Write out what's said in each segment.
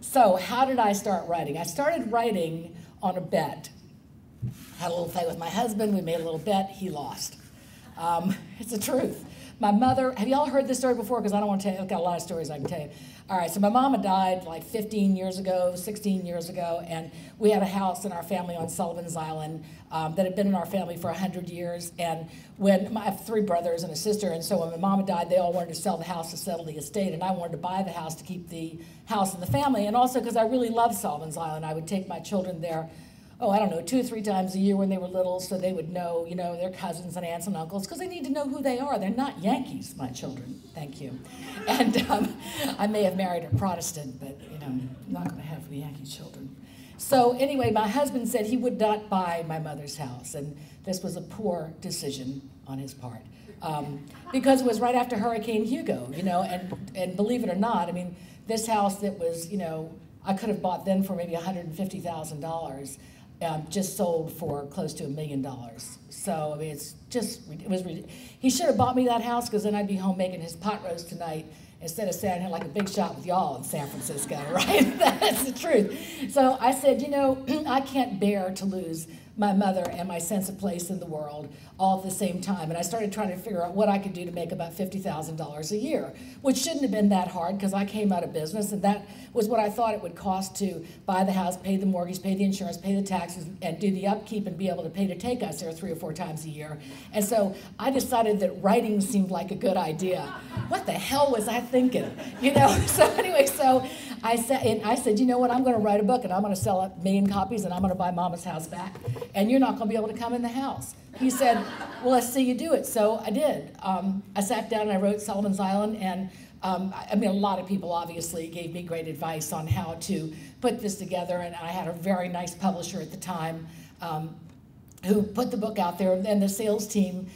So how did I start writing? I started writing on a bet. Had a little fight with my husband. We made a little bet. He lost. It's the truth. My mother, have y'all heard this story before? Because I don't want to tell you, I've got a lot of stories I can tell you. All right, so my mama died like 15 years ago, 16 years ago, and we had a house in our family on Sullivan's Island that had been in our family for 100 years. And when I have 3 brothers and a sister, and so when my mama died, they all wanted to sell the house to settle the estate, and I wanted to buy the house to keep the house in the family, and also because I really loved Sullivan's Island. I would take my children there, I don't know, 2 or 3 times a year when they were little, so they would know, their cousins and aunts and uncles, because they need to know who they are. They're not Yankees, my children. Thank you. And I may have married a Protestant, but, I'm not going to have the Yankee children. So anyway, my husband said he would not buy my mother's house, and this was a poor decision on his part. Because it was right after Hurricane Hugo, and believe it or not, this house that was, I could have bought then for maybe $150,000, just sold for close to $1 million. So he should have bought me that house, because then I'd be home making his pot roast tonight instead of standing here like a big shot with y'all in San Francisco, right? That's the truth. So I said, I can't bear to lose my mother and my sense of place in the world all at the same time. And I started trying to figure out what I could do to make about $50,000 a year, which shouldn't have been that hard, because I came out of business, and that was what I thought it would cost to buy the house, pay the mortgage, pay the insurance, pay the taxes, and do the upkeep, and be able to pay to take us there 3 or 4 times a year. And so I decided that writing seemed like a good idea. What the hell was I thinking? So anyway, so I said, you know what, I'm going to write a book, and I'm going to sell 1 million copies, and I'm going to buy Mama's house back, and you're not going to be able to come in the house. He said, well, let's see you do it. So I did. I sat down and I wrote Sullivan's Island, and a lot of people obviously gave me great advice on how to put this together, and I had a very nice publisher at the time who put the book out there, and the sales team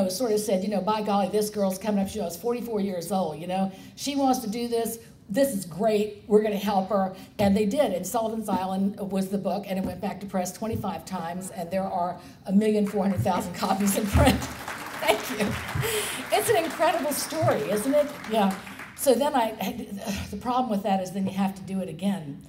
sort of said, by golly, this girl's coming up, she was 44 years old, she wants to do this. This is great, we're going to help her. And they did, and Sullivan's Island was the book, and it went back to press 25 times, and there are 1,400,000 copies in print. Thank you. It's an incredible story, isn't it? Yeah. So then the problem with that is then you have to do it again.